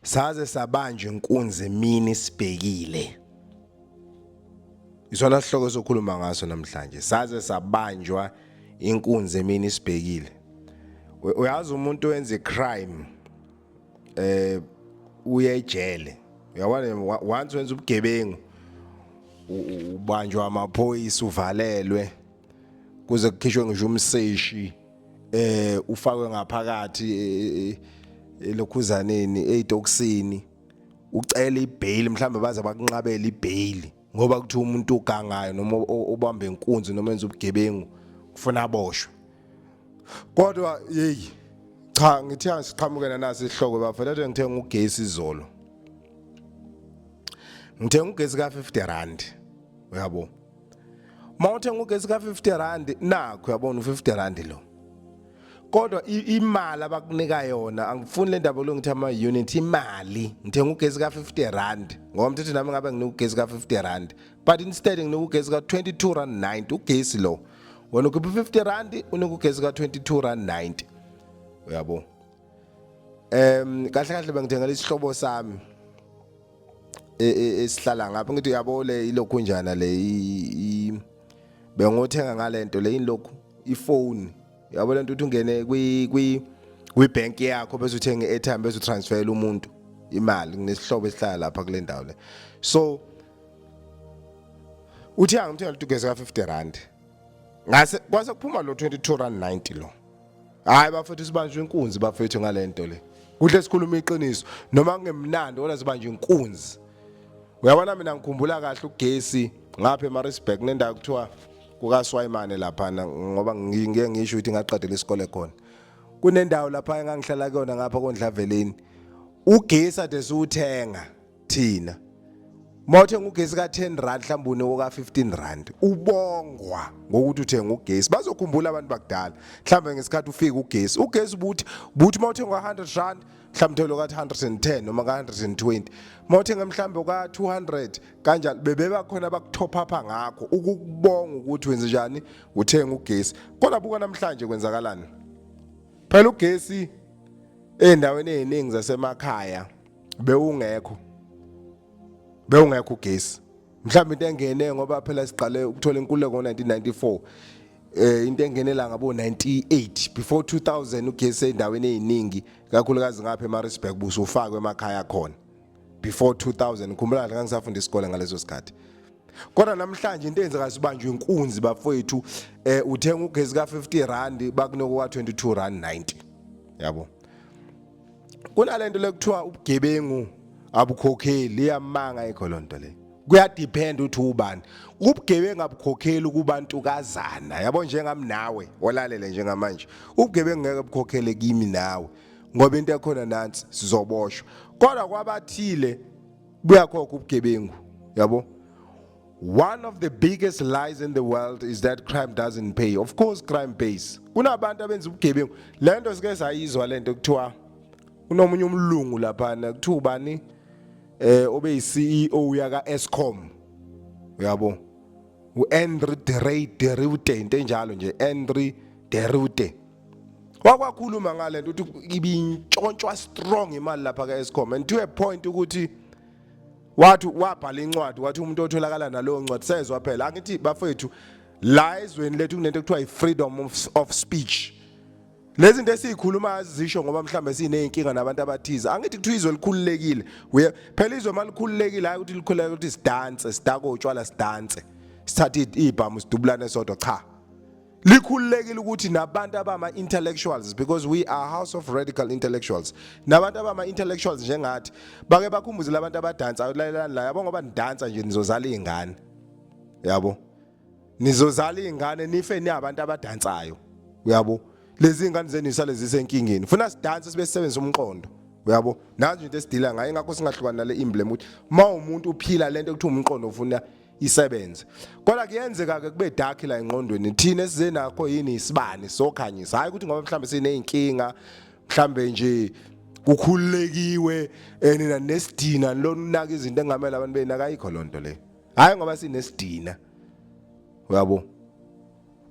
Saze sabanjwa inkunzi emini sibhekile. Isona sihloko sokhuluma ngaso namhlanje. Saze sabanjwa inkunzi emini sibhekile. Uyazi umuntu wenza icrime uye ejele. Uyabona once wenza ubugebengu ubanjwa amaphoyisa uvalelwe kuze kukhishwe ngisho umseshi ufakwe ngaphakathi elokhuzaneni eyitokisini ucela ibail mhlambe baze bakunqabela ibail ngoba kuthi umuntu ugangayo noma obambe inkunzi noma enza ubugebengu kufuna aboshwe. Kodwa hey cha ngithi asiqhamukena nasi isihloko bafethu ngithenga ugesi izolo. Ngithenga ugesi ka 50 rand. Uyabo. Mawuthenga ugesi ka 50 rand nakho uyabona u 50 rand lo. Kodwa imali abakunika yona angifuni le ndaba lo ngithi ama unit imali ngithenga ugesi ka 50 rand ngoba mthetho nami ngabe nginika ugesi ka 50 rand but instead nginika ugesi ka 22 rand 90 ugesi lo wena ukuphi 50 rand unika ugesi ka 22 rand 90 uyabo. Kahle kahle bengithenga lesihlobo sami esihlala ngapha ngithi uyabo le ilokhu njana le bengothenga ngalento le inlokhu ifone yabo lento uthi ungene kwi bank yakho bese uthenga i-airtime bese utransferela umuntu imali kunesihlobo esihlala lapha kule ndawo le. So uthi angimthela ugesi ka 50 rand ngase kwase kuphuma lo 22 rand 90 lo. Hayi bafethu sibanjwe inkunzi bafethu ngalento le. Kuhle sikhuluma iqiniso noma kungemnandi wona sibanjwe inkunzi. Uyabona mina ngikhumbula kahle ugesi ngapha eMaritzburg nendawo kuthiwa kuka Swayimane lapha ngoba ngike ngisho ukuthi ngaqedela isikole khona. Kunendawo lapha engangihlala kuyona ngapha koNdlaveleni. Ugesi ade siwuthenga thina. Mawuthenga ugesi ka 10 rand mhlawumbe unoka 15 rand. Ubongwa ngokuthi uthenga ugesi. Bazokhumbula abantu bakudala. Mhlawumbe ngesikhathi ufika ugesi. Ugesi buthi mawuthenga 100 rand mhlawumbe uthelo ka 110 noma ka 120. Mawuthenga mhlawumbe ka 200 kanjalo bebeba khona bakutop up ngakho ukubonga ukuthi wenze njani uthenga ugesi. Kodwa buka namhlanje kwenzakalani? Phela ugesi endaweni eziningi zasemakhaya bewungekho ugesi. Mhlawumbe into engene ngoba phela siqale ukuthola inkululeko ngo1994 into engenela ngabo 98 before 2000 ugesi endaweni eziningi kakhulukazi ngapha eMaritzburg busufakwe emakhaya khona before 2000 ngikhumbula la ngisafunda isikole ngaleso sikhathi. Kodwa namhlanje into eyenzeka sibanjwe inkunzi bafowethu uthenga ugesi ka 50 rand bakunoka wa 22 rand 90 yabo. Kunalento lekuthiwa ubugebengu abukhokheli iyamanga ikholonto le. Kuyadepend uthi ubani. Ubugebengu abukhokheli kubantukazana yabo njengami nawe olalele njengamanje. Ubugebengu ngeke bukhokhele kimi nawe ngoba into ekhona nansi sizoboshwa. Kodwa kwabathile buyakhokha ubugebengu yabo. One of the biggest lies in the world is that crime doesn't pay. Of course crime pays. Kunabantu abenza ubugebengu. Lento sike sayizwa lento kuthiwa unomunye umlungu lapha kuthiwa ubani obe yiCEO yaka Eskom uyabo uAndrew Derrida into enjalo nje Andrew Derrida wakwakhuluma ngalento ukuthi ibintshontshwa strong imali lapha ka Eskom and to a point ukuthi wathi wabhala incwadi wathi umuntu otholakala nalowo ncwadi sezwe phela angithi bafethu la ezweni lethu kunento ekuthiwa i-freedom of speech. Lezi zinto esikhuluma azisho ngoba mhlambe sineyinkinga nabantu abathize angithi kuthiwa izwe likhululekile phela izwe malikhululekile hayi ukuthi likhululeke ukuthi sidanse sidako utshwala sidanse sithathe ibhamu sidubulane sodwa cha likhululekile ukuthi nabantu abama intellectuals because we are house of radical intellectuals nabantu abama intellectuals njengathi bake bakhumbuze labantu abadansa ulalelani la yabo ngoba nidansa nje nizozala izingane yabo nizozala izingane nife ni abantu abadansayo uyabo. Lezi ingane zenu sale zisenkingeni funa sidanse sibe sisebenza umqondo uyabo nazi into esidila ngayo ngakho singahlukana nale emblem ukuthi umuntu uphila lento ekuthi umqondo ufuna isebenze. Kodwa kuyenzeka ke kube dark la engqondweni thina size nakho yini isibani sokhanyisa hayi ukuthi ngoba mhlambe sineyinkinga mhlambe nje kukhululekiwe nina nesidina lonaka izinto engamela abantu benaka ayikho lonto le hayi ngoba sinesidina uyabo.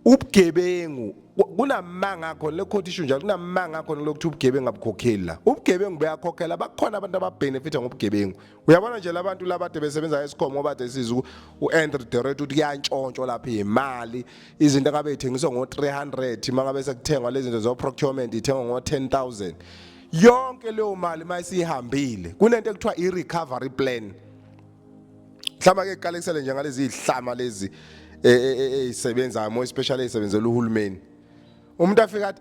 ubugebengu kunamanga khona lekhoti isho njalo kunamanga khona lokuthi ubugebengu abukhokheli la ubugebengu buyakhokhela bakhona abantu ababenefita ngobugebengu uyabona nje labantu labade besebenza eScom ngoba desizwe uAndrew Derek uthi kuyantshontsho lapha imali izinto ngabe ithengiswa ngo300 mangabe sekuthengwa lezi zinto zo procurement ithengwa ngo10000 yonke leyo mali mayisihambile kunento ekuthiwa i-recovery plan mhlamba ke iqalekisele nje ngalezi ihlama lezi ezisebenza mo especially ezisebenzela uhulumeni umuntu afika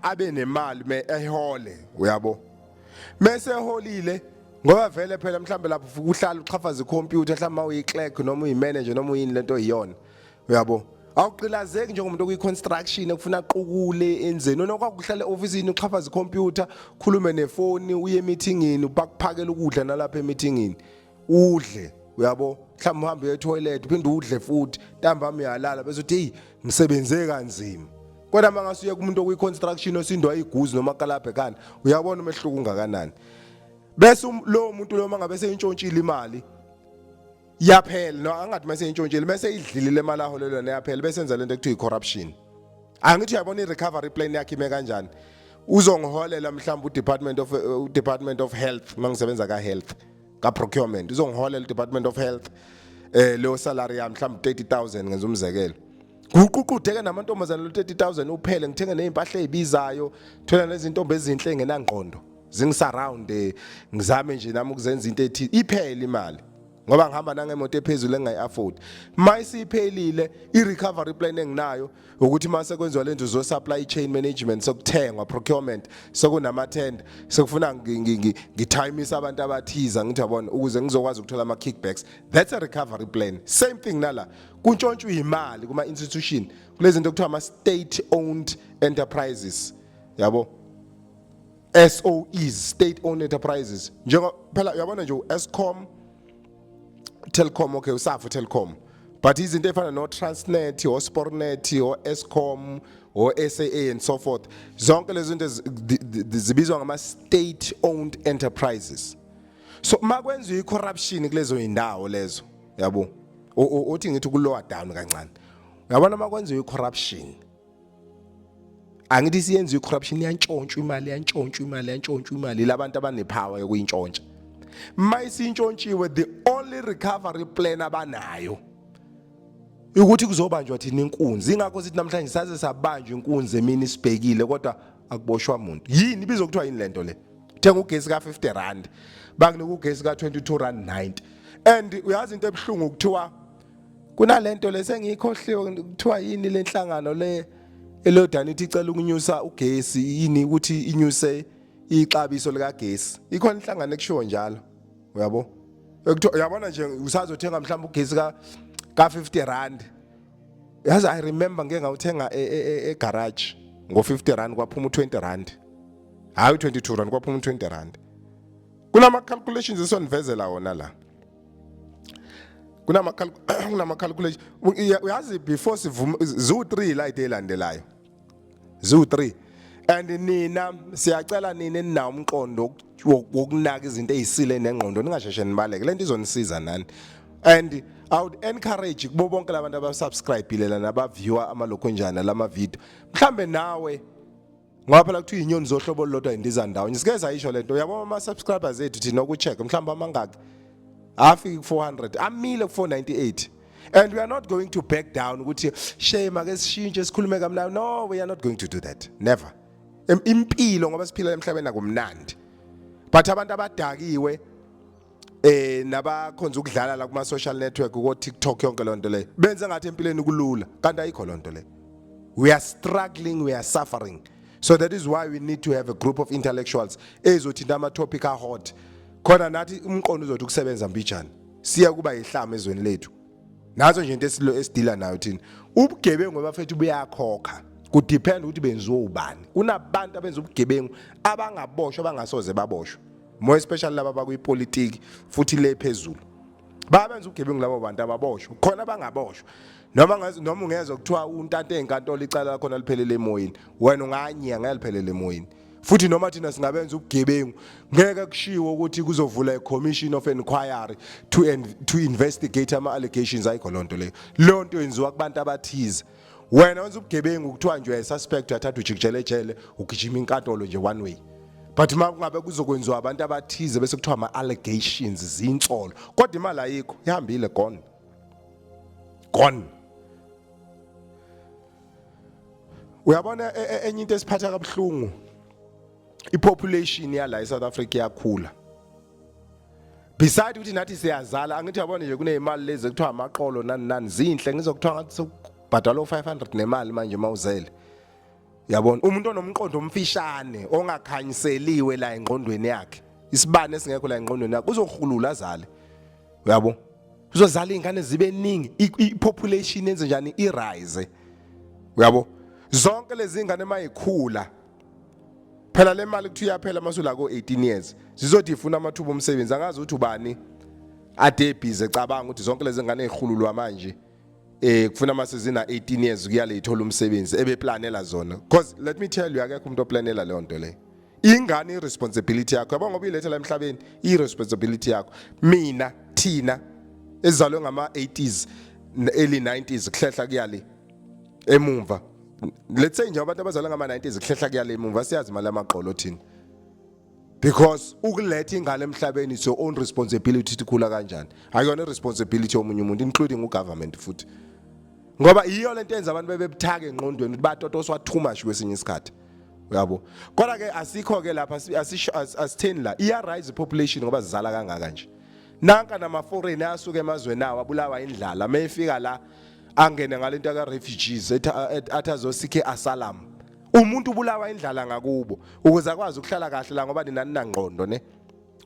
abe nemali ehole uyabo mase eholile ngoba vele phela mhlambe lapho uhlala uchafaza icomputer mhlamba uyiclerk noma uyimanager noma uyini lento iyona uyabo awuqilazeki njengomuntu okuyiconstruction ekufuna aqukule enzeni nokho ukuhlala eofficeini uchafaza icomputer khulume nefoni uye meetingini upakuphakela ukudla nalapha emeetingini udle uyabo mhlawumbe uhambe etoilet uphinde udle futhi ntambama uyalala bese uthi hey ngisebenze kanzima kodwa mangasuye kumuntu okuyiconstruction osindwa iguzi noma kalabhekana uyabona umehluko ungakanani bese lo muntu lo mangabe seyintshontshile imali yaphela no angathi mase intshontshelwe bese idlilile imali aholelwana yaphela bese enza lento ekuthiwa icorruption angithi uyabona i-recovery plan yakhe ime kanjani uzongiholela mhlawumbe uDepartment of Health mangisebenza ka health ka procurement uzongiholela uDepartment of Health leyo salary yami mhlawumbe 30000 ngenza umzekelo kuququdeke namantombazana lo 30000 uphele ngithenga nezimpahla ezibizayo thola nezintombi ezinhle engenangqondo zingisurround ngizame nje nami ukuzenza into ethi iphele imali ngoba ngihamba nangemoto ephezulu engayi-afford mayisiphelile i-recovery plan enginayo ukuthi mase kwenziwa lento zo supply chain management sokuthengwa procurement sokunamathenda sekufuna ngithimisa abantu abathiza ngithi yabona ukuze ngizokwazi ukuthola ama kickbacks that's a recovery plan same thing nala kuntshontshwe imali kuma institution kulezi zinto ekuthiwa ama state owned enterprises yabo SOEs state owned enterprises njengoba phela uyabona nje uEscom Telkom okay usafu Telkom but izinto efana no Transnet o Sportnet o Eskom o SAA and so forth zonke lezi zinto zibizwa ngama state owned enterprises so makwenziwa icorruption kulezo indawo lezo yabo uthi ngithi ku lower down kancane uyabona makwenziwa icorruption angithi siyenziwa icorruption yantshontsha imali labantu abanepower yokuyintshontsha mayisintshontshiwe the only recovery plan abanayo ukuthi kuzobanjwa thina inkunzi ingakho sithi namhlanje saze sabanjwa inkunzi emini sibhekile kodwa akuboshwa umuntu yini bizokuthiwa yini lento le uthenga ugesi ka 50 rand bakunika ugesi ka 22 rand 90 and uyazi into ebhlungu ukuthiwa kunalento lesengiyikhohliwe kuthiwa yini lenhlangano le elodani ithi icela ukunyusa ugesi yini ukuthi inyuse ixabiso lika gesi ikhona inhlangano ekushiwo njalo uyabo uyabona nje usazothenga mhlawumbe ugesi ka 50 rand yazi I remember ngeke ngawuthenga egarage ngo 50 rand kwaphuma 20 rand hayi 22 rand kwaphuma 20 rand kunama calculations esonivezela wona la kunama calculation uyazi before sivume zu 3 la idelandelayo zu 3 and nina siyacela nini ninawo umqondo wokunaka izinto ezisile nengqondo ningasheshe nibaleke lento izonisiza nani and I would encourage kubo bonke labantu abasubscribe lela nabaviewer amalokho njana lama video mhlambe nawe ngoba phela kuthiwa inyoni zohlobo lodwa indiza ndawo ngisikeza isho lento uyabona ama subscribers ethu thina ukucheck mhlambe amangaki afiki 400 amile ku 498 and we are not going to back down ukuthi shame ake sishintshe sikhulume kamnandi no we are not going to do that never impilo ngoba siphila emhlabeni akumnandi but abantu abadakiwe nabakhonza ukudlala la kuma social network ko TikTok yonke lonto le benze ngathi empilweni kulula kanti ayikho lonto le we are struggling we are suffering so that is why we need to have a group of intellectuals ezothinta ama topic hot khona nathi umqondo uzothi ukusebenza mbijana siya kuba ihlama ezweni lethu nazo nje into esidila nayo thina ubugebengu bafethu buyakhokha kudepend ukuthi benziwe ubani kunabantu abenza ubugebengu abangaboshwa abangasoze baboshwe more especially laba bakuyipolitiki futhi le phezulu babenza ubugebengu labo bantu ababoshwe khona abangaboshwa noma ungezwe kuthiwa untante enkantolo icala lakho naliphelele emoyeni wena unganyiya ngaliphelele emoyeni futhi noma thina singabenza ubugebengu ngeke kushiwo ukuthi kuzovula i-commission of inquiry to investigate ama allegations ayikho lonto leyo yenziwa kubantu abathize wena wenza ubugebengu kuthiwa nje uyasuspect uyathatha ujikijele ejele ugijima inkantolo nje one way. But mangabe kuzokwenziwa abantu abathize bese kuthiwa ama allegations zinsolo kodwa imali ayikho ihambile gone uyabona enye into esiphatha kabuhlungu ipopulation yala eSouth Africa yakhula beside ukuthi nathi siyazala angithi yabona nje kunezimali lezi kuthiwa amaqolo nani zinhle ngizokuthiwa ngathi sobhadala 500 nemali manje mawuzele yabona umuntu onomqondo omfishane ongakhanyiseliwe la engqondweni yakhe isibane esingekho la engqondweni yakhe uzokhulula azale uyabo uzozala izingane zibe ningi ipopulation yenze njani irise uyabo zonke lezi zingane mayikhula phela le mali kuthi iyaphela masula ko 18 years zizothi ifuna amathuba omsebenzi angazi ukuthi ubani ade busy ecabanga ukuthi zonke lezi ngane ezihululwa manje kufuna masezina 18 years kuyale ithola umsebenzi ebeplanela zona because let me tell you akekho umuntu oplanela le nto le ingane irresponsibility yakho yabona ngoba ilethe la emhlabeni irresponsibility yakho mina thina ezalwe ngama 80s early 90s kuhlehla kuyale emumva let's say nje abantu abazalwa ngama 90s kuhlehla kuyale emumva siyazi imali amaqolo thina because ukuletha ingane emhlabeni is your own responsibility ukukhula kanjani ayona irresponsibility yomunye umuntu including ugovernment futhi ngoba iyo lento yenza abantu bebebuthaka engqondweni ukuthi batotoswa too much kwesinye isikhathi uyabo kodwa ke asikho ke lapha asitheni la iya rise population ngoba sizala kangaka nje nanka nama foreign asuke emazweni nawo abulawa indlala mayefika la angene ngalento ka refugees athazosike asylum umuntu ubulawa indlala ngakubo ukuze akwazi ukuhlala kahle la ngoba ninani nangqondo ne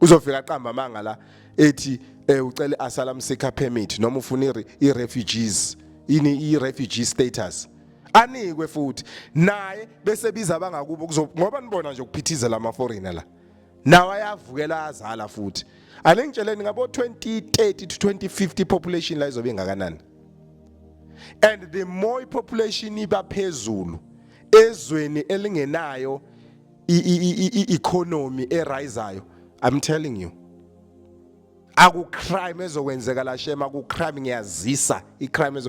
uzofika aqamba manga la ethi ucela asylum seeker permit noma ufuna i-refugees i-refugee status anikwe futhi naye bese biza abangakubo ngoba nibona nje ukuphithizela ama foreigner la nawe ayavukela azala futhi alengitsheleni ngabo 2030 to 2050 population la izobe ingakanani and the more population iba phezulu ezweni elingenayo i-economy erisayo I'm telling you akucrime ezokwenzeka la shema akucrime ngiyazisa icrime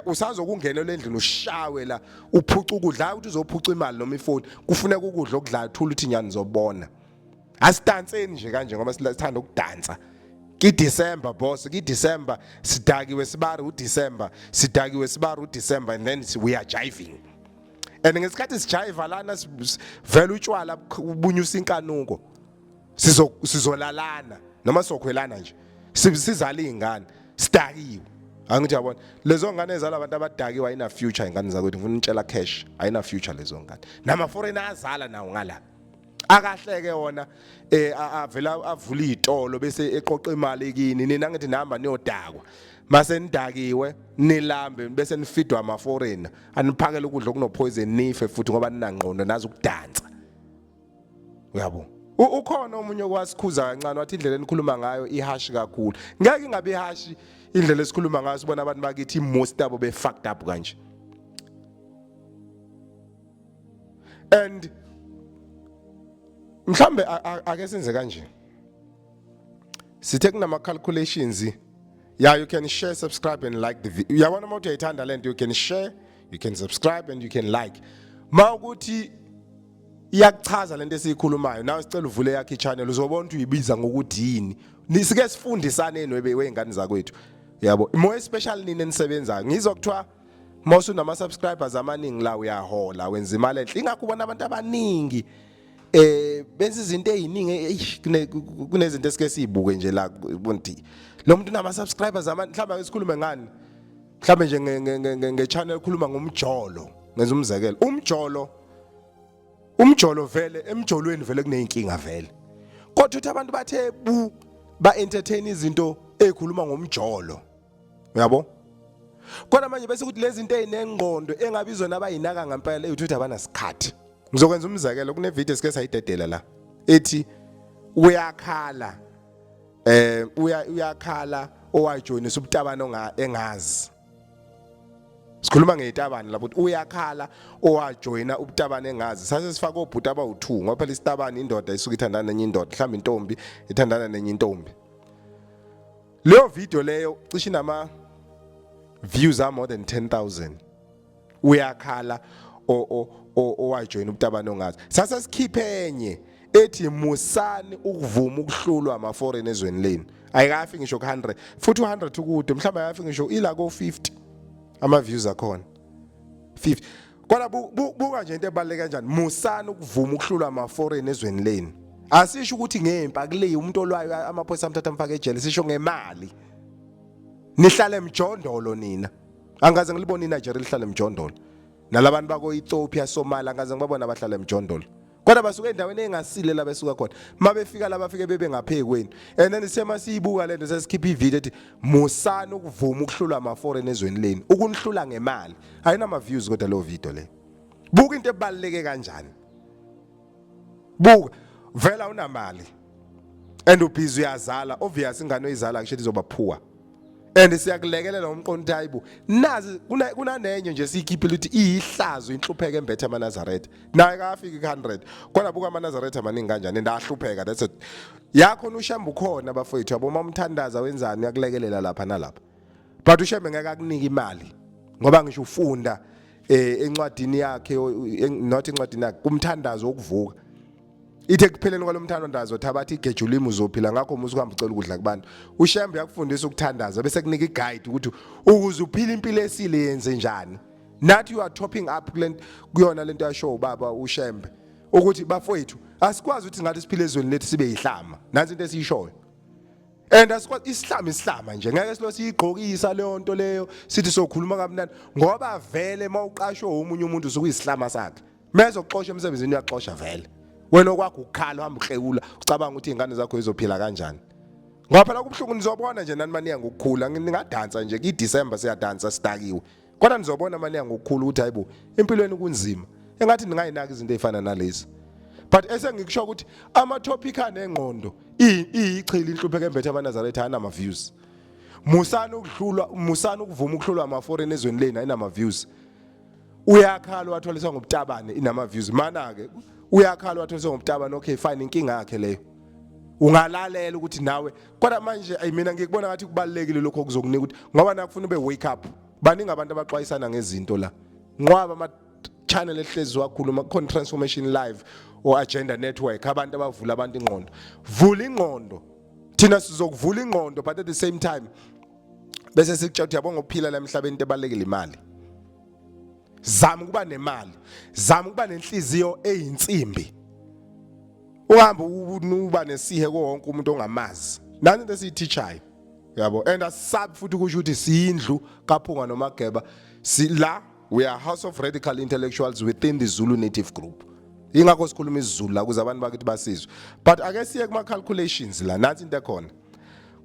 usazokungena endlini ushawe la uphuca ukudla ukuthi uzophuca imali noma ifoni kufuneka ukudla okudla thula uthi nyani zobona asidanseni nje kanje ngoba sithanda ukudansa ki-December boss ki-December sidakiwe sibari uDecember sidakiwe sibari uDecember and then we are jiving and ngesikhathi sijiva lana vele utshwala ubunyusa inkanuko sizolalana noma sokhwelana nje sizala izingane sidakiwe angithi yabona lezo ngane ezala abantu abadakiwe ayina future ingane zakwethu ngifuna utshela cash ayina future lezo ngane nama foreigner azala nawo ngala akahleke wona avela avula izitolo bese eqoqa imali kini nina ngithi nihamba niyodakwa mase nidakiwe nilambe bese nifidwa ama foreigner aniphakela ukudla okunopoison nife futhi ngoba ninangqondo nazi ukudansa uyabo ukhona umunye kwasikhuza kancane wathi indlela enikhuluma ngayo ihash kakhulu ngeke ingabe ihash indlela esikhuluma ngayo sibona abantu bakithi most abo be fucked up kanje and mhlambe ake senze kanje sithe kunama calculations yeah you can share subscribe and like the video uyabona uma uyayithanda lento you can share you can subscribe and you can like mawukuthi iyakuchaza lento esikhulumayo nawe sicela uvule yakhe channel uzobona ukuthi uyibiza ngokuthi yini nisike sifundisane wezingane zakwethu yabo more especially nini enisebenzayo ngizokuthiwa mawusu nama subscribers amaningi la uyahola wenza imali enhle ingakho ubona abantu abaningi benza izinto eziningi kunezinto esike sizibuke nje la bonti lo muntu unama subscribers mhlawumbe ngisikhulume ngani mhlawumbe nje nge-channel khuluma ngomjolo ngenza umzekelo umjolo vele emjolweni vele kuneyinkinga vele kodwa uthi abantu bathe ba entertain izinto ezikhuluma ngomjolo uyabo kodwa manje bese ukuthi lezi zinto ezinengqondo engabizona abayinaka ngempela uthi abana sikhathi ngizokwenza umzekelo kune video sike sayidedela la ethi uyakhala uyakhala owajoyinisa ubutabana engazi sikhuluma ngezitabane lapho uyakhala owajoyina ubutabana engazi sase sifaka obhuti abawu2 ngoba phela isitabane indoda isuka ithandana nenye indoda mhlawumbe intombi ithandana nenye intombi leyo video leyo cishe nama views are more than 10,000 uyakhala owajoyina ubutabane ongazi. Sasa sikhiphe enye ethi musani ukuvuma ukuhlulwa ama foreign ezweni leni. Ayikafi ngisho ku 100 futhi 100 ukude mhlawumbe ayafi ngisho ila ko 50 ama views akhona 50. Kodwa buka nje into ebaleke kanjani, musani ukuvuma ukuhlulwa ama foreign ezweni leni. Asisho ukuthi ngempa akuleyi umuntu olwayo amaphoyisa amthatha amfaka ejele, sisho ngemali. Nihlale emjondolo nina. Angaze ngilibona iNigeria lihlale emjondolo. Nalabantu bako Ethiopia, Somalia angaze ngibabona abahlala emjondolo. Kodwa basuka endaweni engasile la besuka khona. Mabefika la bafike bebe ngapheki kwenu. And then sema siyibuka lento sesikhipha ivideo ethi musani ukuvuma ukuhlulwa ama foreign ezweni leni. Ukunihlula ngemali. Ayina ama views kodwa lo video le. Buka into ebaleke kanjani. Buka vela unamali. And ubhizi uyazala, obvious ingane oyizala kusho izoba poor. And siyakulekelela umqondo hayibo nazi kunanenye nje sikhiphile ukuthi iyihlazo inhlupheke embethe amaNazaretha naye kafika ku100 kodwa buka amaNazaretha amaningi kanjani ndahlupheka that's it yakho uShembe ukhona bafowethu yabo mamthandaza wenzani yakulekelela lapha nalapha but uShembe ngeke akunika imali ngoba ngisho ufunda encwadini yakhe not encwadini yakhe kumthandazo wokuvuka ithe kupheleni kwalomthandazo thabathi igejulimi uzophila ngakho umusa ukuhamba ucela ukudla kubantu uShembe yakufundisa ukuthandaza bese kunika iguide ukuthi ukuze uphile impilo esile yenze njani nathi you are topping up kuyona lento yasho baba uShembe ukuthi bafowethu asikwazi ukuthi ngathi siphile ezweni lethu sibe yihlama nansi into esiyishoyo and asikwazi isihlama nje ngeke silo siyigqokisa leyo nto leyo sithi sokhuluma kamnandi ngoba vele mawuqashwe umunye umuntu usukuyisihlama sakhe mezoxoxa emsebenzini uyaxoxa vele wena okwakho ukukhala uhamba uhlekula ucabanga ukuthi izingane zakho zizophila kanjani ngoba phela kubhlungu nizobona nje nani maniya ngokukhula ningadansa nje iDecember siyadansa sidakiwe kodwa nizobona maniya ngokukhula ukuthi hayibo empilweni kunzima engathi ningayinaki izinto ezifana nalezi but esengikusho ukuthi ama topic anengqondo iyichili inhlupheke embethe amaNazaretha ana ama views musani ukuvuma ukuhlulwa ama foreign ezweni leni ayina ama views uyakhala watholiswa ngobutabane inama views mana ke uyakhala watholiswa ngobutabane okay fine inkinga yakhe leyo ungalalela ukuthi nawe kodwa manje mina ngikubona ngathi kubalekile lokho okuzokunika ukuthi ngoba nakufuna ube wake up baningi abantu abaxwayisana ngezinto la nqwaba ama channel ehlezi wakhuluma khona transformation live or agenda network abantu abavula abantu ingqondo vula ingqondo thina sizokuvula ingqondo but at the same time bese sikutshela ukuthi yabonga ukuphila la emhlabeni into ebalekile imali zama ukuba nemali zama ukuba nenhliziyo eyinsimbi uhamba uba nesihe konke umuntu ongamazi nani into esiyiteachayo yabo and asab futhi kusho ukuthi siyindlu kaphunga noMageba la we are house of radical intellectuals within the Zulu native group ingakho sikhuluma isiZulu la kuze abantu bakithi basizwe but ake siye kuma calculations la nathi into ekhona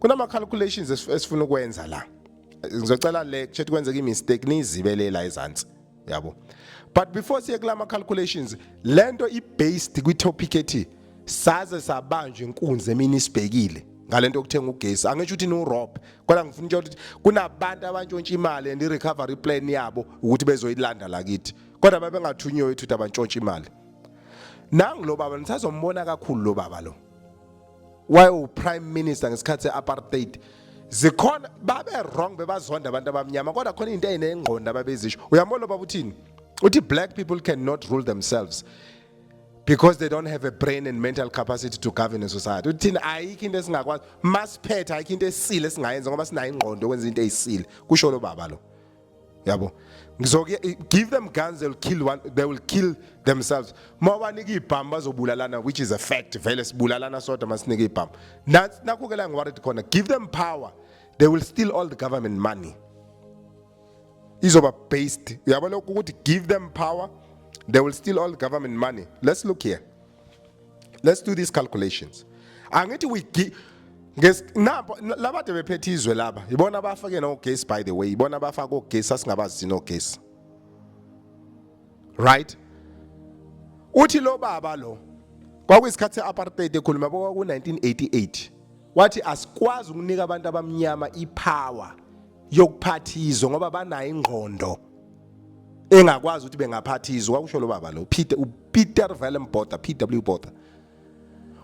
kunama calculations esifuna ukwenza la ngizocela lecture kwenzeka imistake nizibelela ezantsi yabo but before siye kulama calculations lento ibased kwi topic ethi saze sabanjwe inkunzi emini isibhekile ngalento okuthenga ugesi angisho ukuthi no rob kodwa ngifuna ukuthi kunabantu abantshontsha imali and i-recovery plan yabo ukuthi bezoyilanda la kithi kodwa babengathunywe ukuthi abantshontsha imali nangu lo baba ngisazombona kakhulu lo baba lo why prime minister ngesikhathi seapartheid zikhona babe wrong bebazonda abantu abamnyama kodwa khona into eyinengqondo ababezisho uyambona baba uthini uthi black people cannot rule themselves because they don't have a brain and mental capacity to govern a society uthini ayikho into esingakwazi masiphetha ayikho into esile esingayenza ngoba sinayo ingqondo ukwenza into ezisile kusho lo baba lo yabo ngizoke give them guns they will kill themselves mabanika ibhamu bazobulalana which is a fact vele sibulalana sodwa masinika ibhamu nakho ke la ngiworried khona give them power they will steal all the government money izoba based uyabona ukuthi give them power they will steal all the government money let's look here let's do these calculations angithi we give labade bephethe izwe laba ibona abafake no gas by the way ibona abafaka ogesi asingabazi no gas right uthi lo baba lo kwakuyisikhathi seapartheid ekhuluma ku 1988 wathi asikwazi ukunika abantu abamnyama ipower yokuphathizwa ngoba banayo ingqondo engakwazi ukuthi bengaphathizwa kwakusho lo baba lo Peter Vellenbotha PW Botha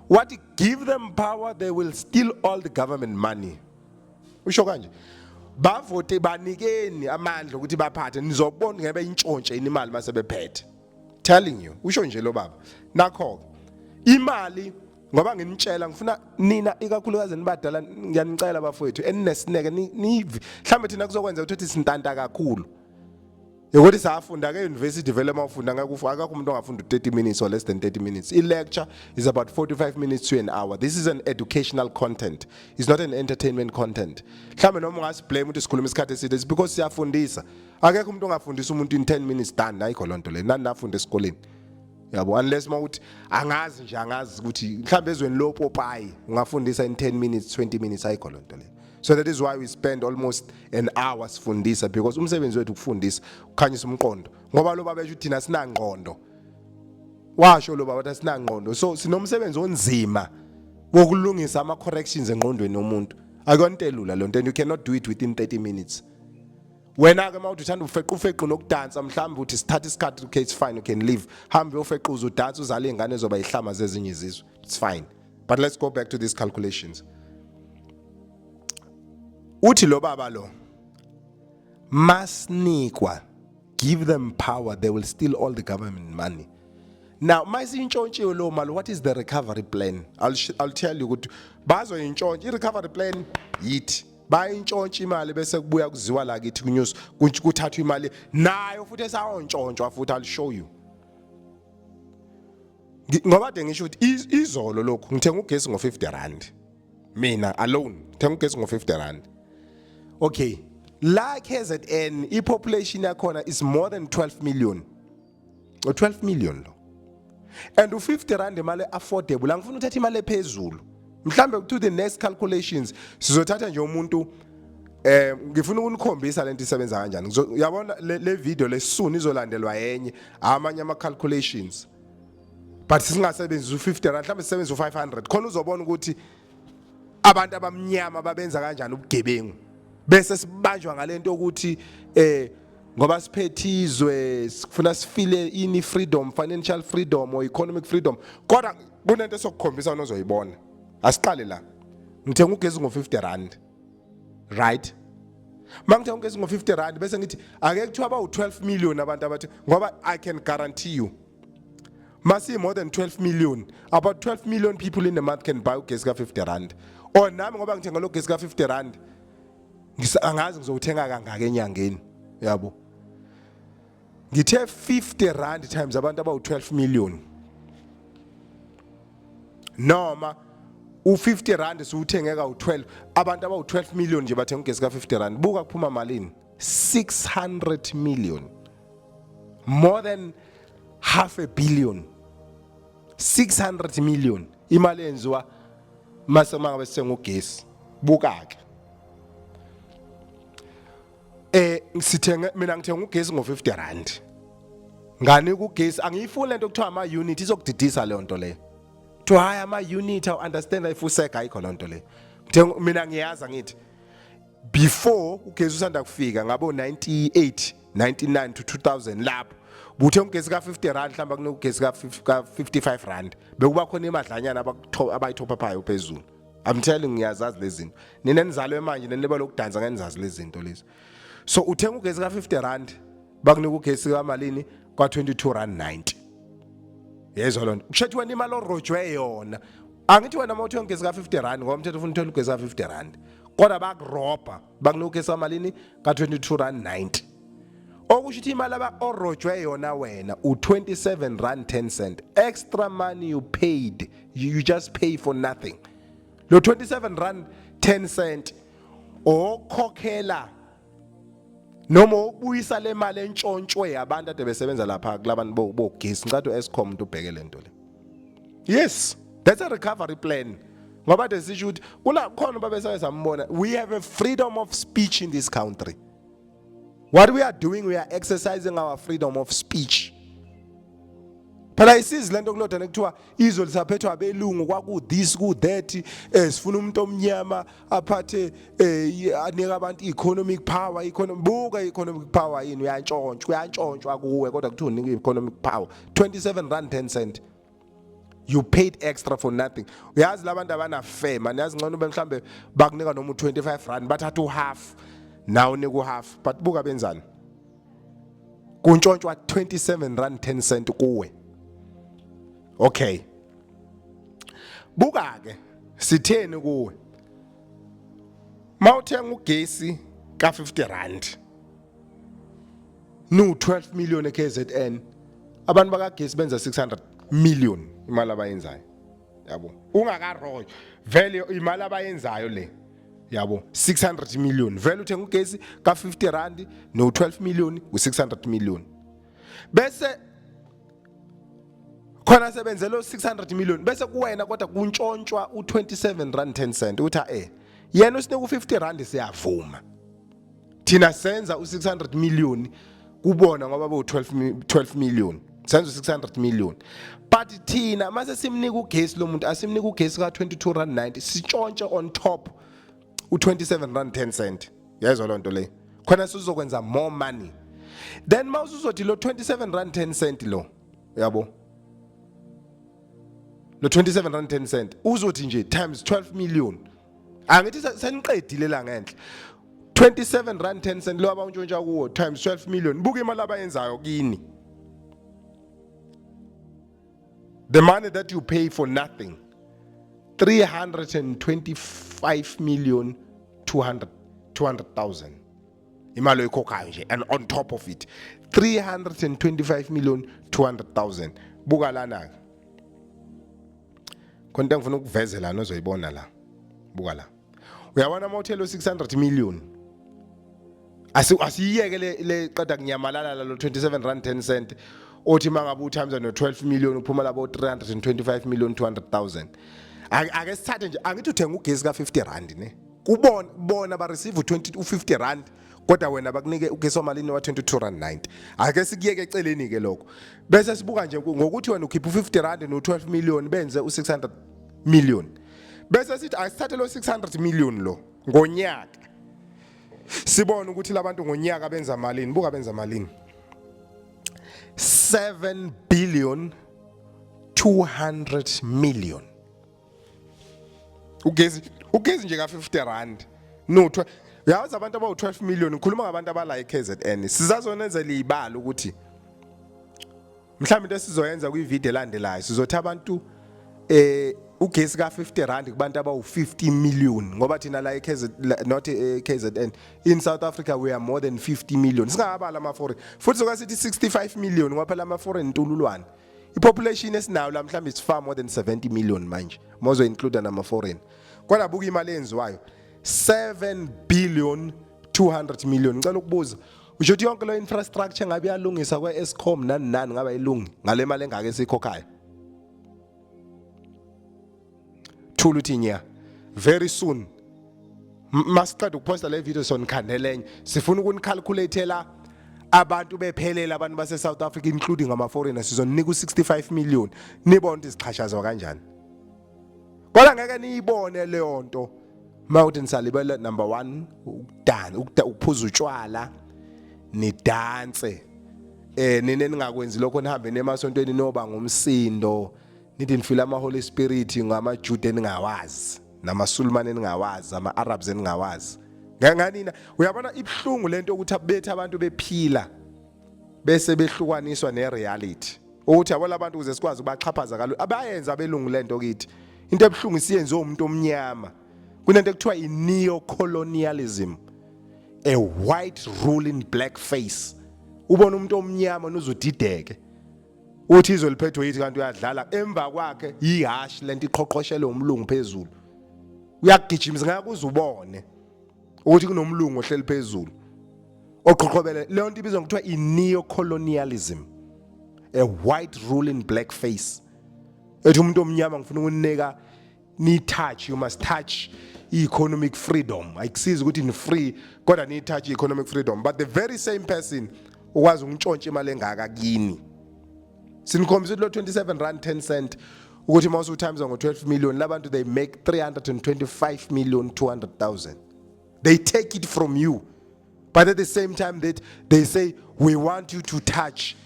what give them power they will steal all the government money usho kanje bavote banikeni amandla ukuthi baphathe nizobona ngebe intshontshe imali masebephethe telling you usho nje lo baba nakho imali ngoba nginitshela ngifuna nina ikakhulukazi nibadala ngiyanicela bafowethu eninesineke nivi mhlambe thina kuzokwenza ukuthi sintanta kakhulu ukuthi safunda ke university vele mawufunda ngakufa akakho umuntu ongafunda 30 minutes or less than 30 minutes. I lecture is about 45 minutes to an hour. This is an educational content. It's not an entertainment content. Mhlambe noma ungasiblame ukuthi sikhuluma isikhathi eside it's because siyafundisa. Akekho umuntu ongafundisa umuntu in 10 minutes done ayikho lonto le. Nani nafunda esikoleni. Yabo unless mawuthi angazi nje angazi ukuthi mhlambe ezweni lo Popeye ungafundisa in 10 minutes 20 minutes ayikho lonto le. So that is why we spend almost an hour sifundisa because umsebenzi wethu ukufundisa ukhanyisa umqondo ngoba lo baba esho thina sina ngqondo washo lo baba sina ngqondo so sinomsebenzi onzima wokulungisa ama corrections engqondweni yomuntu akonto elula lonto and you cannot do it within 30 minutes wena ke mawuthi uthanda ufeqa nokudansa mhlawumbe uthi sithatha isikhathi okay it's fine you can leave hambe ufequza udansa uzale ingane zoba ihlama zezinye izizwe it's fine but let's go back to these calculations. Uthi lo baba lo masnikwa give them power they will steal all the government money. Now mayisintshontshiwe lo mali what is the recovery plan? I'll tell you ukuthi bazo intshontshe recovery plan yithi bayintshontshe imali bese kubuya kuziwa la kithi kunews kuthathwa imali nayo futhi esawontshontshwa futhi I'll show you. Ngoba de ngisho ukuthi izolo lokho ngithenga ugesi ngo50 rand mina alone ngithenga ugesi ngo50 rand. Okay, la KZN population yakhona is more than 12 million. Or 12 million lo. And u50 rand imali affordable. Angifuna uthatha imali ephezulu. Mhlambe to the next calculations sizothatha nje umuntu ngifuna ukunikhombisa lento isebenza kanjani. Uyabona le video lesuni izolandelwa yenye amanye ama calculations. But singasebenzisa u50 rand mhlambe sisebenza u500 khona uzobona ukuthi abantu abamnyama babenza kanjani ubugebengu. Bese sibanjwa ngalento ukuthi ngoba siphethizwe sifuna sifile ini freedom financial freedom or economic freedom kodwa kunento esokukhombisa onozoyibona asiqale la ngithenga ugesi ngo50 rand right mangithenga ugesi ngo50 rand bese ngithi ake kuthiwa ba u12 million abantu abathi ngoba I can guarantee you masi more than 12 million about 12 million people in a month can buy ugesi ka50 rand or nami ngoba ngithenga lo gesi ka50 rand angazi ngizowuthenga kangaka enyangeni yabo ngithe 50 rand times abantu aba u12 million noma u50 rand siwuthengeka u12 abantu aba u12 million nje bathenga ugesi ka50 rand buka kuphuma malini 600 million more than half a billion 600 million imali enziwa mase mangabe sithenga ugesi buka ke mina ngithenga ugesi ngo50 rand ngani ugesi angiyifuni lento kuthiwa ama unit izokudidisa le nto le to haya ama unit I understand if useka ayikho le nto le mina ngiyaza ngithi before ugesi usanda kufika ngabo 98 99 to 2000 lapho buthenga ugesi ka50 rand mhlamba kunogesi ka55 rand bekuba khona imadlanyana abayithopa phayo phezulu I'm telling ngiyazazi lezi zinto nina nizalwe manje neneba lokudansa ngenizazi lezi zinto lezi. So uthenga ugesi ka50 rand bakunika ugesi kamalini ka22 rand 90 yezwa lonto kushethi wena imali orojwe yona angithi wena mawuthenga ugesi ka50 rand ngoba umthetho ufuna uthenga ugesi ka50 rand kodwa bakuroba bakunika ugesi kamalini ka22 rand 90 okushithi imali aba orojwe yona wena u27 rand 10 cent extra money you paid you just pay for nothing lo 27 rand 10 cent okhokhela noma ubuyisa le mali entshontshwe yabantu ade besebenza lapha kulabantu bogesi ngicathu Eskom umuntu ubheke lento le. Yes, that's a recovery plan. Ngoba desisho ukuthi kula khona babesayizambona we have a freedom of speech in this country. What we are doing we are exercising our freedom of speech. Phela isizi lento kulodwa nekuthiwa izolo saphethwa abelungu kwaku this ku that sifuna umuntu omnyama aphathe anika abantu economic power buka economic power yini uyantshontshwa kuwe kodwa kuthiwa unika economic power 27 rand 10 cent you paid extra for nothing. Uyazi labantu abana fair man yazi ngcono mhlambe bakunika noma u25 rand bathatha uhalf now niku half but buka benzani kuntshontshwa 27 rand 10 cent kuwe. Okay, buka ke sitheni kuwe mawuthenga ugesi ka 50 rand no 12 million eKZN abantu bakagesi benza 600 million imali abayenzayo yabo ungakaroyo vele imali abayenzayo le yabo 600 million vele uthenga ugesi ka 50 rand no 12 million u600 million bese khona sebenzelo 600 million bese kuwena kodwa kuntshontswa u27 rand 10 cent utha yena usine ku 50 rand siyavuma thina senza u600 million kubona ngoba bo 12 million senza u600 million but thina mase simnika ugesi lo muntu asimnika ugesi ka 22 rand 90 sitshontshe on top u27 rand 10 cent yezwa lonto le khona sizokwenza more money then mawusuzothi lo 27 rand 10 cent lo yabo lo 27 rand 10 cent uzothi nje times 12 million angithi seniqedile la ngenhla 27 rand 10 cent lo abawuntshontsha kuwo times 12 million buka imali abayenzayo kini. The money that you pay for nothing 325 million 200,000 imali oyikhokhayo nje and on top of it 325 million 200,000 buka lana konke ngifuna ukuvezela nozoyibona la buka la uyabona ama-hotel 600 million asiyeke le qeda kunyamalala lo 27 rand 10 cent othi mangabe utimes no 12 million uphuma labo 325 million 200,000 ake sithathe nje angithi uthenga ugesi ka 50 rand ne kubona ba receive u50 rand kodwa wena bakunike ugesi wamalini wa 22 rand 90 ake sikuyeke eceleni ke lokho bese sibuka nje ngokuthi wena ukhipha u50 rand no 12 million benze u600 million bese sithi asithathe lo 600 million lo ngonyaka sibona ukuthi labantu ngonyaka benza malini buka benza malini 7 billion 200 million ugezi nje ka 50 rand no yazi abantu abawu 12 million ngikhuluma ngabantu abala eKZN sizazonenzela ibalo ukuthi mhlawumbe into esizoyenza kwivideo elandelayo sizothi abantu ugesi ka 50 rand kubantu abawu 50 million ngoba thina la not eKZN in South Africa we are more than 50 million singabala ama foreign futhi sokasithi 65 million ngoba phela ama foreign ntululwane ipopulation esinayo la mhlawumbe is far more than 70 million manje mozo include nama foreign kodwa buka imali enziwayo 7 billion 200 million ngicela ukubuza usho ukuthi yonke lo infrastructure ngabe yalungisa kwa Eskom nani ngaba ilungi ngale mali engake sikhokhayo thuluthi nya very soon masiqeda ukuposta le video sonikhandelenye sifuna ukunicalculateela abantu bephelela abantu base South Africa including ama foreigners sizonika u65 million nibona ukuthi sichashazwa kanjani kodwa ngeke niyibone leyo nto mawuthi nisalibela number 1 ukudana ukuphuza utshwala ni dance nene ningakwenzi lokho nihambe nemasontweni noba ngomsindo nithi nifila ama Holy Spirit ngama Jude ningawazi nama Sulman ningawazi ama Arabs ningawazi nganganina uyabona ibhlungu lento ukuthi abethe abantu bephila bese behlukaniswa nereality ukuthi yabo labantu kuze sikwazi ukubaxhaphaza kalo abayenza abelungu lento kithi into ebhlungu isiyenze umuntu omnyama kunento ekuthiwa i-neo-colonialism a white ruling black face ubona umuntu omnyama nozodideke uthi izwe liphethwe yithi kanti uyadlala emva kwakhe yihash lento iqhoqoshele umlungu phezulu uyagijimisa ngeke uzubone ukuthi kunomlungu ohleli phezulu oqhoqobele leyo nto ibizwa ngokuthiwa i-neo-colonialism a white ruling black face ethi umuntu omnyama ngifuna ukunika ni touch you must touch economic freedom ayikusiza ukuthi ni free kodwa ni touch economic freedom but the very same person ukwazi ukuntshontsha imali engaka kini sinikhombisa lo 27 rand 10 cent ukuthi mawusu times ngo 12 million labantu they make 325 million 200,000 they take it from you but at the same time that they say we want you to touch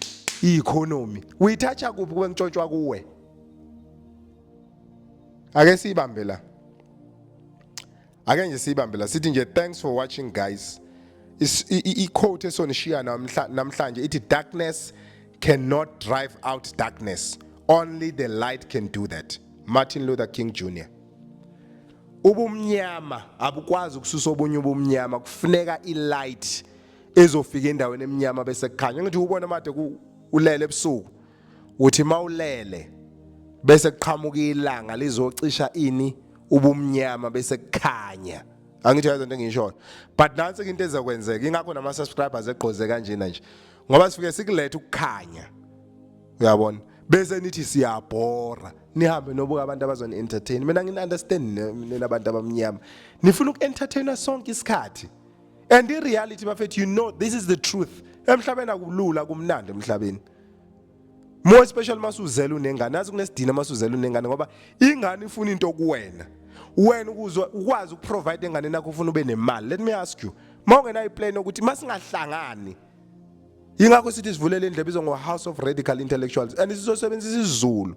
economy we touch akuphi kube ngitshotshwa kuwe ake sibambe la sithi nje thanks for watching guys I-quote esonishiya namhlanje ithi darkness cannot drive out darkness, only the light can do that. Martin Luther King Jr. Ubumnyama abukwazi ukususa obunye ubumnyama, kufuneka ilight ezofika endaweni emnyama bese kukhanya. Ngithi ubona made ulele ebusuku uthi mawulele bese kuqhamuka ilanga lizocisha ini ubumnyama bese kukhanya. Angithi yazi into engishoyo, but nansi into ezokwenzeka ingakho nama subscribers egqoze kanjena nje ngoba sifike sikulethe ukukhanya, uyabona, bese nithi siyabhora nihambe nobuka abantu abazoni entertain. Mina ngina understand nina abantu abamnyama nifuna uku-entertaina sonke isikhathi, and in reality bafethu, you know this is the truth. Emhlabeni akulula kumnandi emhlabeni, more especially masuzela unengane. Nazi kunesidina masuzela unengane ngoba ingane ifuna into kuwena, wena ukwazi ukuprovide engane nakho ufuna ube nemali. Let me ask you, mawungena iplan ukuthi masingahlangani, ingakho sithi sivulele indlebe izongo House of Radical Intellectuals and sizosebenzisa isiZulu.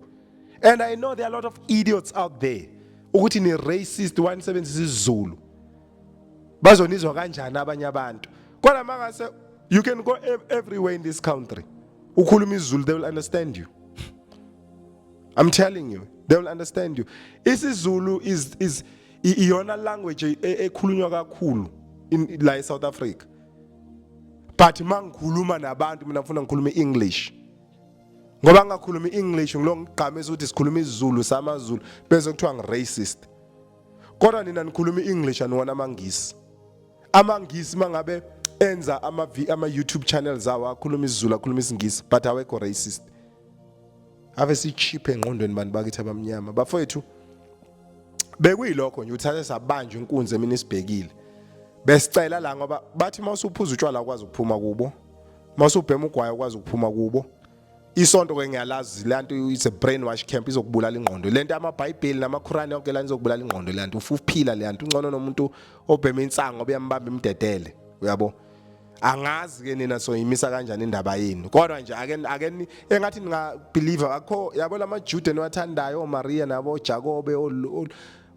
And I know there are a lot of idiots out there ukuthi ni racist one sebenzisa isiZulu bazonizwa kanjani abanye abantu. Kodwa mangase you can go everywhere in this country ukhuluma isiZulu, they will understand you. I'm telling you, they will understand you. isiZulu is iyona language ekhulunywa kakhulu in la South Africa. But mangikhuluma nabantu mina ngifuna ngikhulume English. Ngoba ngakhuluma English ngilo ngigqamisa ukuthi sikhuluma isiZulu samaZulu bese kuthiwa ngi-racist. Kodwa nina nikhuluma English aniwona amangisi. Amangisi mangabe enza ama YouTube channels awo akhuluma isiZulu akhuluma isingisi but awekho racist. Ave si cheap engqondweni bantu bakithi abamnyama. Bafowethu bekuyilokho nje uthathe sabanjwa inkunzi emini sibhekile. Besicela la ngoba bathi mawusuphuza utshwala ukwazi ukuphuma kubo, mawusubhema ugwayo ukwazi ukuphuma kubo. Isonto ke ngiyalazi lento is a brainwash camp izokubulala ingqondo. Lento amaBhayibheli namaQuran yonke la izokubulala ingqondo lento. Ufuphila lento ungcono nomuntu obhema insango obeyambamba imdedele, uyabo. Angazi ke nina so yimisa kanjani indaba yenu. Kodwa nje ake engathi ningabelieve akho yabo lamaJuda niwathandayo oMaria nabo Jacobe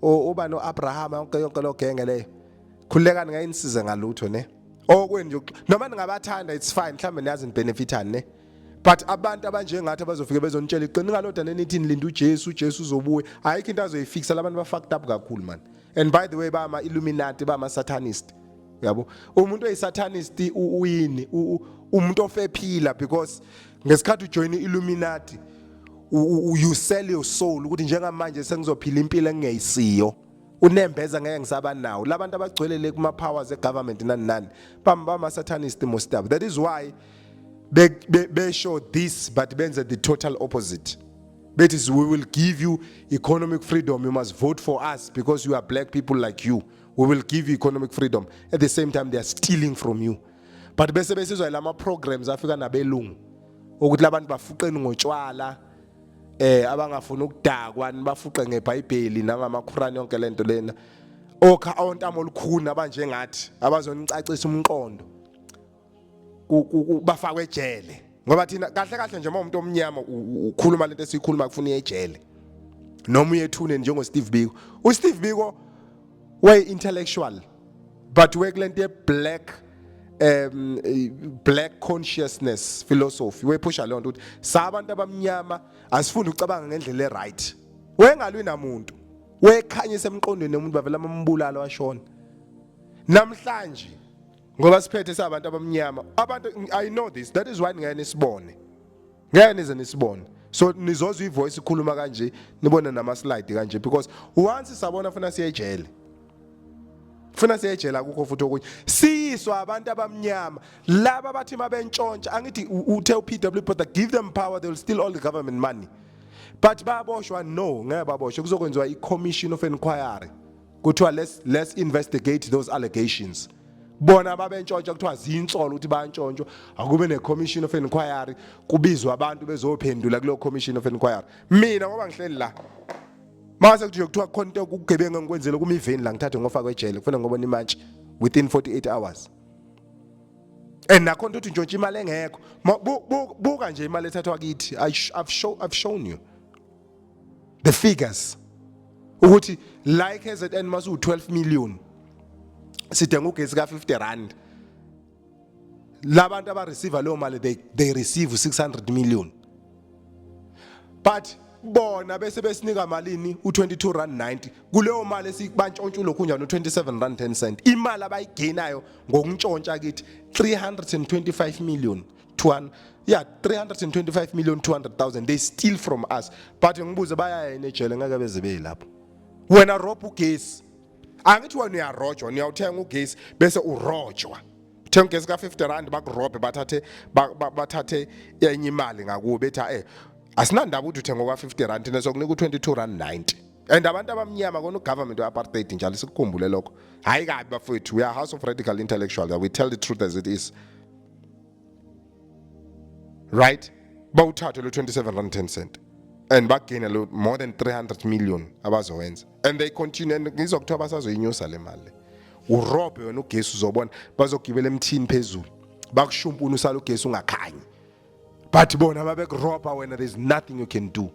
oba noAbraham yonke lo genge leyo. Khulekani ngayinisize ngalutho ne. Okwenje noma ningabathanda it's fine, mhlambe niyazi nibenefitani ne. But abantu abanjengathi abazofika bezonitshela iqini ngaloda nenithi nilinda uJesu uzobuya, ayikho into azoyifixa. Labantu ba fucked up kakhulu man. And by the way bama Illuminati bama Satanist, yabo. Umuntu oyisatanist uyini umuntu ofephila, because ngesikhathi ujoin Illuminati you sell your soul ukuthi njengamanje sengizophila impilo engeyisiyo. Unembeza ngeke ngisaba nawo. Labantu abagcwele le kuma powers egovernment nani bama Satanist most of. That is why they show this but benze the total opposite. That is, we will give you economic freedom, you must vote for us because you are black people like you. We will give you economic freedom. At the same time they are stealing from you. But bese besizwa lama programs afika nabelungu ukuthi labantu bafuqeni ngotshwala, abangafuna ukudakwa bafuqe ngeBhayibheli nangamaQuran yonke lento lena. Okha ontamo olukhuni abanjengathi abazonicacisa umqondo bafakwe ejele ngoba thina kahle nje umuntu omnyama ukhuluma lento esikhuluma kufuna ejele noma uyethune njengo Steve Biko. uSteve Biko way intellectual but we kulento black consciousness philosophy we pusha leyo nto ukuthi sabantu abamnyama asifuni ucabanga ngendlela eright. Wengalwi namuntu wekhanyisa emqondweni nomuntu bavela amambulalo washona namhlanje ngoba siphethe sabantu abamnyama. Abantu I know this, that is why ngeke nisibone, ngeke nize nisibone. So nizozwa ivoice ikhuluma kanje nibone nama slide kanje because once sabona funa siye ejele, funa siye ejele akukho futhi okunye. Siyiswa abantu abamnyama laba bathi mabentshontsha angithi uthe uPW Botha give them power they will steal all the government money. But baboshwa no, ngeke baboshwe. Kuzokwenziwa i-commission of inquiry kuthiwa let's investigate those allegations. Bona babentshontsha kuthiwa zinsolo ukuthi bayantshontsho akube ne-commission of inquiry kubizwa abantu bezophendula kulo commission of inquiry. Mina ngoba ngihleli la mase kuthi kuthiwa khonto ukugebenga ngikwenzele kuma event la ngithathe ngofaka ejele kufuna ngobona imantshi within 48 hours. And nakhona ukuthi ntshontsha imali engekho buka nje imali ethathwa kithi. I've shown you the figures ukuthi like KZN masu 12 million sidinga ugesi ka 50 rand labantu aba receive leyo mali they receive 600 million, but bona bese besinika malini u22 rand 90 kuleyo mali esibantshontsha lokhunja no27 rand 10 cent. Imali abayiginayo ngokuntshontsha kithi 325 million 325 million 200,000 they steal from us, but ngibuze bayayena ejele ngeke beze beyilapho. Wena rob ugesi, angithi wena uyarojwa, uyawuthenga ugesi bese urojwa, uthenga ugesi ka 50 rand bakurobhe bathathe yenye imali ngakuwe bethi asinandaba ukuthi uthenga kwa 50 rand thina sokunika u22 rand 90. And abantu abamnyama kona ugovernment we-apartheid njalo sikukhumbule lokho. Hayi kabi bafowethu, we are house of radical intellectuals, we tell the truth as it is. Right? Bawuthathe lo 27 rand 10 cent and baggain more than 300 million abazowenza, and they continue. And ngizokuthiwa basazoyinyusa le mali, urobhe wena ugesi uzobona bazogibela emthini phezulu bakushumpuna usala ugesi ungakhanyi, but bona babekuroba wena there's nothing you can do.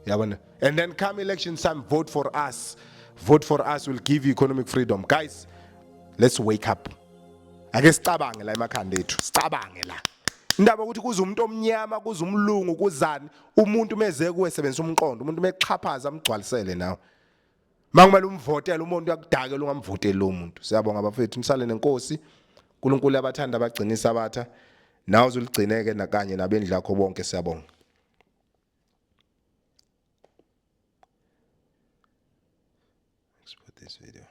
Yabona? And then come election time, vote for us, will give you economic freedom. Guys, let's wake up. Ake sicabange la emakhanda ethu, sicabange la indaba ukuthi kuze umuntu omnyama, kuze umlungu, kuzani umuntu meze kuwesebenzisa umqondo, umuntu mexhaphaza amgcwalisele nawe. Makumele umvotele umuntu yakudakela ungamvoteli lo muntu. Siyabonga bafethu, nisale nenkosi. uNkulunkulu abathanda abagcinisa abatha, nawe uzuligcineke nakanye nabendlu yakho bonke. Siyabonga. Let's put this video.